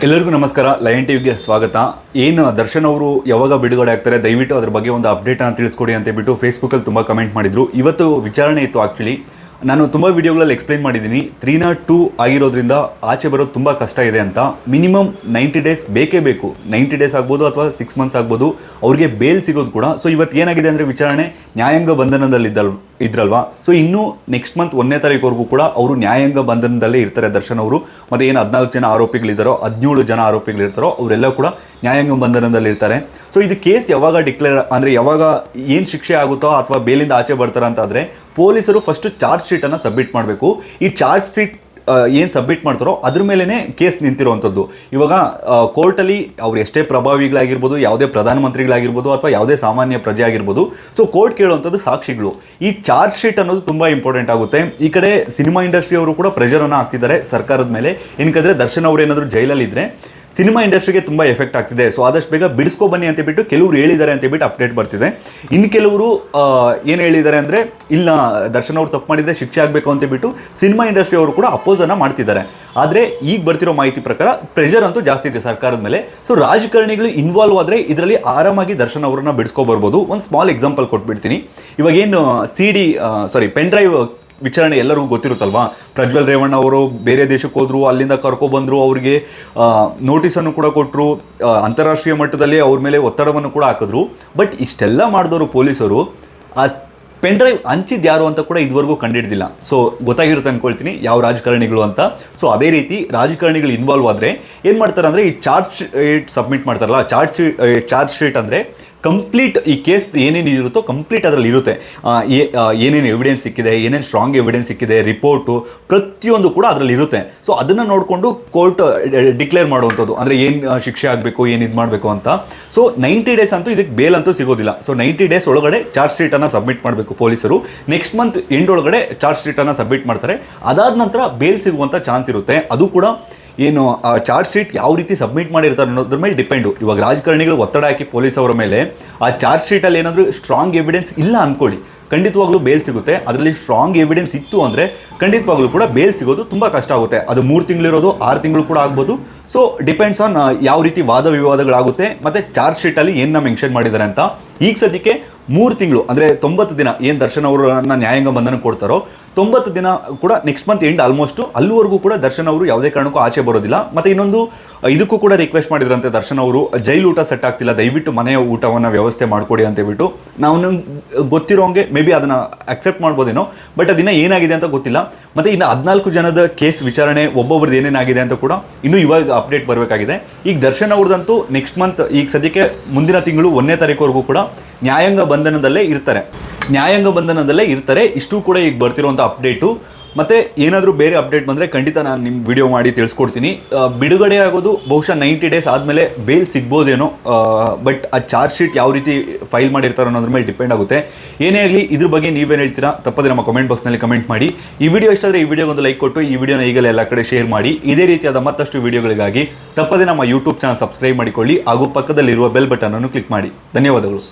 ಎಲ್ಲರಿಗೂ ನಮಸ್ಕಾರ. ಲಯನ್ ಟಿವಿಗೆ ಸ್ವಾಗತ. ಏನು ದರ್ಶನ್ ಅವರು ಯಾವಾಗ ಬಿಡುಗಡೆ ಆಗ್ತಾರೆ, ದಯವಿಟ್ಟು ಅದ್ರ ಬಗ್ಗೆ ಒಂದು ಅಪ್ಡೇಟನ್ನು ತಿಳಿಸ್ಕೊಡಿ ಅಂತ ಹೇಳ್ಬಿಟ್ಟು ಫೇಸ್ಬುಕ್ಕಲ್ಲಿ ತುಂಬ ಕಮೆಂಟ್ ಮಾಡಿದ್ರು. ಇವತ್ತು ವಿಚಾರಣೆ ಇತ್ತು. ಆ್ಯಕ್ಚುಲಿ ನಾನು ತುಂಬ ವೀಡಿಯೋಗಳಲ್ಲಿ ಎಕ್ಸ್ಪ್ಲೈನ್ ಮಾಡಿದ್ದೀನಿ. 302 ಆಗಿರೋದ್ರಿಂದ ಆಚೆ ಬರೋದು ತುಂಬ ಕಷ್ಟ ಇದೆ ಅಂತ. ಮಿನಿಮಮ್ 90 ಡೇಸ್ ಬೇಕೇ ಬೇಕು. 90 ಡೇಸ್ ಆಗ್ಬೋದು ಅಥವಾ 6 ಮಂತ್ಸ್ ಆಗ್ಬೋದು ಅವ್ರಿಗೆ ಬೇಲ್ ಸಿಗೋದು ಕೂಡ. ಸೊ ಇವತ್ತು ಏನಾಗಿದೆ ಅಂದರೆ ವಿಚಾರಣೆ ನ್ಯಾಯಾಂಗ ಬಂಧನದಲ್ಲಿ ಇದ್ರಲ್ವಾ. ಸೊ ಇನ್ನೂ ನೆಕ್ಸ್ಟ್ ಮಂತ್ 1ನೇ ತಾರೀಕುವರೆಗೂ ಕೂಡ ಅವರು ನ್ಯಾಯಾಂಗ ಬಂಧನದಲ್ಲೇ ಇರ್ತಾರೆ ದರ್ಶನ್ ಅವರು. ಮತ್ತು ಏನು 14 ಜನ ಆರೋಪಿಗಳಿದ್ದಾರೋ, 17 ಜನ ಆರೋಪಿಗಳಿರ್ತಾರೋ ಅವರೆಲ್ಲ ಕೂಡ ನ್ಯಾಯಾಂಗ ಬಂಧನದಲ್ಲಿ ಇರ್ತಾರೆ. ಸೊ ಇದು ಕೇಸ್ ಯಾವಾಗ ಡಿಕ್ಲೇರ್ ಅಂದರೆ ಯಾವಾಗ ಏನು ಶಿಕ್ಷೆ ಆಗುತ್ತೋ ಅಥವಾ ಬೇಲಿಂದ ಆಚೆ ಬರ್ತಾರ ಅಂತಾದರೆ ಪೊಲೀಸರು ಫಸ್ಟ್ ಚಾರ್ಜ್ ಶೀಟನ್ನು ಸಬ್ಮಿಟ್ ಮಾಡಬೇಕು. ಈ ಚಾರ್ಜ್ ಶೀಟ್ ಏನು ಸಬ್ಮಿಟ್ ಮಾಡ್ತಾರೋ ಅದ್ರ ಮೇಲೇ ಕೇಸ್ ನಿಂತಿರುವಂಥದ್ದು. ಇವಾಗ ಕೋರ್ಟಲ್ಲಿ ಅವ್ರು ಎಷ್ಟೇ ಪ್ರಭಾವಿಗಳಾಗಿರ್ಬೋದು, ಯಾವುದೇ ಪ್ರಧಾನಮಂತ್ರಿಗಳಾಗಿರ್ಬೋದು ಅಥವಾ ಯಾವುದೇ ಸಾಮಾನ್ಯ ಪ್ರಜೆ ಆಗಿರ್ಬೋದು, ಸೊ ಕೋರ್ಟ್ ಕೇಳುವಂಥದ್ದು ಸಾಕ್ಷಿಗಳು. ಈ ಚಾರ್ಜ್ ಶೀಟ್ ಅನ್ನೋದು ತುಂಬ ಇಂಪಾರ್ಟೆಂಟ್ ಆಗುತ್ತೆ. ಈ ಕಡೆ ಸಿನಿಮಾ ಇಂಡಸ್ಟ್ರಿ ಅವರು ಕೂಡ ಪ್ರೆಷರನ್ನು ಹಾಕ್ತಿದ್ದಾರೆ ಸರ್ಕಾರದ ಮೇಲೆ. ಏನಕ್ಕಂದರೆ ದರ್ಶನ್ ಅವರು ಏನಾದರೂ ಜೈಲಲ್ಲಿದ್ದರೆ ಸಿನಿಮಾ ಇಂಡಸ್ಟ್ರಿಗೆ ತುಂಬ ಎಫೆಕ್ಟ್ ಆಗ್ತಿದೆ. ಸೊ ಆದಷ್ಟು ಬೇಗ ಬಿಡಿಸ್ಕೊ ಬನ್ನಿ ಅಂತ ಬಿಟ್ಟು ಕೆಲವರು ಹೇಳಿದ್ದಾರೆ ಅಂತ ಹೇಳ್ಬಿಟ್ಟು ಅಪ್ಡೇಟ್ ಬರ್ತಿದೆ. ಇನ್ನು ಕೆಲವರು ಏನು ಹೇಳಿದ್ದಾರೆ ಅಂದರೆ, ಇಲ್ಲ ದರ್ಶನ್ ಅವರು ತಪ್ಪು ಮಾಡಿದರೆ ಶಿಕ್ಷೆ ಆಗಬೇಕು ಅಂತ ಬಿಟ್ಟು ಸಿನಿಮಾ ಇಂಡಸ್ಟ್ರಿ ಅವರು ಕೂಡ ಅಪೋಸನ್ನು ಮಾಡ್ತಿದ್ದಾರೆ. ಆದರೆ ಈಗ ಬರ್ತಿರೋ ಮಾಹಿತಿ ಪ್ರಕಾರ ಪ್ರೆಷರ್ ಅಂತೂ ಜಾಸ್ತಿ ಇದೆ ಸರ್ಕಾರದ ಮೇಲೆ. ಸೊ ರಾಜಕಾರಣಿಗಳು ಇನ್ವಾಲ್ವ್ ಆದರೆ ಇದರಲ್ಲಿ ಆರಾಮಾಗಿ ದರ್ಶನ್ ಅವರನ್ನ ಬಿಡಿಸ್ಕೊಬರ್ಬೋದು. ಒಂದು ಸ್ಮಾಲ್ ಎಕ್ಸಾಂಪಲ್ ಕೊಟ್ಬಿಡ್ತೀನಿ. ಇವಾಗೇನು ಪೆನ್ ಡ್ರೈವ್ ವಿಚಾರಣೆ ಎಲ್ಲರಿಗೂ ಗೊತ್ತಿರುತ್ತಲ್ವಾ. ಪ್ರಜ್ವಲ್ ರೇವಣ್ಣ ಅವರು ಬೇರೆ ದೇಶಕ್ಕೆ ಹೋದ್ರು, ಅಲ್ಲಿಂದ ಕರ್ಕೊಬಂದರು, ಅವ್ರಿಗೆ ನೋಟಿಸನ್ನು ಕೂಡ ಕೊಟ್ಟರು, ಅಂತಾರಾಷ್ಟ್ರೀಯ ಮಟ್ಟದಲ್ಲಿ ಅವ್ರ ಮೇಲೆ ಒತ್ತಡವನ್ನು ಕೂಡ ಹಾಕಿದ್ರು. ಬಟ್ ಇಷ್ಟೆಲ್ಲ ಮಾಡಿದವರು ಪೊಲೀಸರು ಆ ಪೆನ್ ಡ್ರೈವ್ ಹಂಚಿದ್ದು ಯಾರು ಅಂತ ಕೂಡ ಇದುವರೆಗೂ ಕಂಡುಹಿಡಿದಿಲ್ಲ. ಸೊ ಗೊತ್ತಾಗಿರುತ್ತೆ ಅಂದ್ಕೊಳ್ತೀನಿ ಯಾವ ರಾಜಕಾರಣಿಗಳು ಅಂತ. ಸೊ ಅದೇ ರೀತಿ ರಾಜಕಾರಣಿಗಳು ಇನ್ವಾಲ್ವ್ ಆದರೆ ಏನು ಮಾಡ್ತಾರೆ ಅಂದರೆ, ಈ ಚಾರ್ಜ್ ಶೀಟ್ ಸಬ್ಮಿಟ್ ಮಾಡ್ತಾರಲ್ಲ, ಚಾರ್ಜ್ ಶೀಟ್ ಅಂದರೆ ಕಂಪ್ಲೀಟ್ ಈ ಕೇಸ್ ಏನೇನು ಇರುತ್ತೋ ಕಂಪ್ಲೀಟ್ ಅದರಲ್ಲಿ ಇರುತ್ತೆ. ಏನೇನು ಎವಿಡೆನ್ಸ್ ಸಿಕ್ಕಿದೆ, ಏನೇನು ಸ್ಟ್ರಾಂಗ್ ಎವಿಡೆನ್ಸ್ ಸಿಕ್ಕಿದೆ, ರಿಪೋರ್ಟು ಪ್ರತಿಯೊಂದು ಕೂಡ ಅದರಲ್ಲಿ ಇರುತ್ತೆ. ಸೊ ಅದನ್ನು ನೋಡಿಕೊಂಡು ಕೋರ್ಟ್ ಡಿಕ್ಲೇರ್ ಮಾಡುವಂಥದ್ದು, ಅಂದರೆ ಏನು ಶಿಕ್ಷೆ ಆಗಬೇಕು, ಏನು ಇದು ಮಾಡಬೇಕು ಅಂತ. ಸೊ 90 ಡೇಸ್ ಅಂತೂ ಇದಕ್ಕೆ ಬೇಲ್ ಅಂತೂ ಸಿಗೋದಿಲ್ಲ. ಸೊ 90 ಡೇಸ್ ಒಳಗಡೆ ಚಾರ್ಜ್ ಶೀಟನ್ನು ಸಬ್ಮಿಟ್ ಮಾಡಬೇಕು ಪೊಲೀಸರು. ನೆಕ್ಸ್ಟ್ ಮಂತ್ ಎಂಡ್ ಒಳಗಡೆ ಚಾರ್ಜ್ ಶೀಟನ್ನು ಸಬ್ಮಿಟ್ ಮಾಡ್ತಾರೆ. ಅದಾದ ನಂತರ ಬೇಲ್ ಸಿಗುವಂಥ ಚಾನ್ಸ್ ಇರುತ್ತೆ. ಅದು ಕೂಡ ಏನು ಆ ಚಾರ್ಜ್ ಶೀಟ್ ಯಾವ ರೀತಿ ಸಬ್ಮಿಟ್ ಮಾಡಿರ್ತಾರೆ ಅನ್ನೋದ್ರ ಮೇಲೆ ಡಿಪೆಂಡು. ಇವಾಗ ರಾಜಕಾರಣಿಗಳು ಒತ್ತಡ ಹಾಕಿ ಪೊಲೀಸ್ ಅವರ ಮೇಲೆ ಆ ಚಾರ್ಜ್ ಶೀಟಲ್ಲಿ ಏನಾದರೂ ಸ್ಟ್ರಾಂಗ್ ಎವಿಡೆನ್ಸ್ ಇಲ್ಲ ಅಂದ್ಕೊಳ್ಳಿ, ಖಂಡಿತವಾಗ್ಲೂ ಬೇಲ್ ಸಿಗುತ್ತೆ. ಅದರಲ್ಲಿ ಸ್ಟ್ರಾಂಗ್ ಎವಿಡೆನ್ಸ್ ಇತ್ತು ಅಂದರೆ ಖಂಡಿತವಾಗ್ಲೂ ಕೂಡ ಬೇಲ್ ಸಿಗೋದು ತುಂಬ ಕಷ್ಟ ಆಗುತ್ತೆ. ಅದು 3 ತಿಂಗಳಿರೋದು 6 ತಿಂಗಳು ಕೂಡ ಆಗ್ಬೋದು. ಸೊ ಡಿಪೆಂಡ್ಸ್ ಆನ್ ಯಾವ ರೀತಿ ವಾದ ವಿವಾದಗಳಾಗುತ್ತೆ ಮತ್ತು ಚಾರ್ಜ್ ಶೀಟಲ್ಲಿ ಏನನ್ನ ಮೆನ್ಷನ್ ಮಾಡಿದ್ದಾರೆ ಅಂತ. ಈಗ ಸದ್ಯಕ್ಕೆ 3 ತಿಂಗಳು ಅಂದರೆ 90 ದಿನ ಏನು ದರ್ಶನ್ ಅವರನ್ನ ನ್ಯಾಯಾಂಗ ಬಂಧನ ಕೊಡ್ತಾರೋ 90 ದಿನ ಕೂಡ ನೆಕ್ಸ್ಟ್ ಮಂತ್ ಎಂಡ್ ಆಲ್ಮೋಸ್ಟು, ಅಲ್ಲಿವರೆಗೂ ಕೂಡ ದರ್ಶನ್ ಅವರು ಯಾವುದೇ ಕಾರಣಕ್ಕೂ ಆಚೆ ಬರೋದಿಲ್ಲ. ಮತ್ತು ಇನ್ನೊಂದು ಇದಕ್ಕೂ ಕೂಡ ರಿಕ್ವೆಸ್ಟ್ ಮಾಡಿದ್ರಂತೆ ದರ್ಶನ್ ಅವರು, ಜೈಲು ಊಟ ಸೆಟ್ ಆಗ್ತಿಲ್ಲ, ದಯವಿಟ್ಟು ಮನೆಯ ಊಟವನ್ನು ವ್ಯವಸ್ಥೆ ಮಾಡಿಕೊಡಿ ಅಂತ ಹೇಳ್ಬಿಟ್ಟು. ನಾವು ಗೊತ್ತಿರೋಂಗೆ ಮೇ ಬಿ ಅದನ್ನು ಅಕ್ಸೆಪ್ಟ್ ಮಾಡ್ಬೋದೇನೋ, ಬಟ್ ಅದನ್ನ ಏನಾಗಿದೆ ಅಂತ ಗೊತ್ತಿಲ್ಲ. ಮತ್ತು ಇನ್ನು 14 ಜನದ ಕೇಸ್ ವಿಚಾರಣೆ ಒಬ್ಬೊಬ್ರದ್ದು ಏನೇನಾಗಿದೆ ಅಂತ ಕೂಡ ಇನ್ನೂ ಇವಾಗ ಅಪ್ಡೇಟ್ ಬರಬೇಕಾಗಿದೆ. ಈಗ ದರ್ಶನ್ ಅವ್ರದ್ದಂತೂ ನೆಕ್ಸ್ಟ್ ಮಂತ್ ಈಗ ಸದ್ಯಕ್ಕೆ ಮುಂದಿನ ತಿಂಗಳು 1ನೇ ತಾರೀಕುವರೆಗೂ ಕೂಡ ನ್ಯಾಯಾಂಗ ಬಂಧನದಲ್ಲೇ ಇರ್ತಾರೆ. ಇಷ್ಟು ಕೂಡ ಈಗ ಬರ್ತಿರುವಂಥ ಅಪ್ಡೇಟು. ಮತ್ತು ಏನಾದರೂ ಬೇರೆ ಅಪ್ಡೇಟ್ ಬಂದರೆ ಖಂಡಿತ ನಾನು ನಿಮ್ಮ ವಿಡಿಯೋ ಮಾಡಿ ತಿಳಿಸ್ಕೊಡ್ತೀನಿ. ಬಿಡುಗಡೆ ಆಗೋದು ಬಹುಶಃ 90 ಡೇಸ್ ಆದಮೇಲೆ ಬೇಲ್ ಸಿಗ್ಬೋದೇನೋ. ಬಟ್ ಆ ಚಾರ್ಜ್ ಶೀಟ್ ಯಾವ ರೀತಿ ಫೈಲ್ ಮಾಡಿರ್ತಾರೆ ಅನ್ನೋದ್ರ ಮೇಲೆ ಡಿಪೆಂಡ್ ಆಗುತ್ತೆ. ಏನೇ ಆಗಲಿ ಇದ್ರ ಬಗ್ಗೆ ನೀವೇನು ಹೇಳ್ತೀರಾ ತಪ್ಪದೆ ನಮ್ಮ ಕಮೆಂಟ್ ಬಾಕ್ಸ್ನಲ್ಲಿ ಕಮೆಂಟ್ ಮಾಡಿ. ಈ ವಿಡಿಯೋ ಇಷ್ಟ ಆದರೆ ಈ ವಿಡಿಯೋಗೊಂದು ಲೈಕ್ ಕೊಟ್ಟು ಈ ವಿಡಿಯೋನ ಈಗಲೇ ಎಲ್ಲ ಕಡೆ ಶೇರ್ ಮಾಡಿ. ಇದೇ ರೀತಿಯಾದ ಮತ್ತಷ್ಟು ವಿಡಿಯೋಗಳಿಗಾಗಿ ತಪ್ಪದೆ ನಮ್ಮ ಯೂಟ್ಯೂಬ್ ಚಾನಲ್ ಸಬ್ಸ್ಕ್ರೈಬ್ ಮಾಡಿಕೊಳ್ಳಿ ಹಾಗೂ ಪಕ್ಕದಲ್ಲಿರುವ ಬೆಲ್ ಬಟನನ್ನು ಕ್ಲಿಕ್ ಮಾಡಿ. ಧನ್ಯವಾದಗಳು.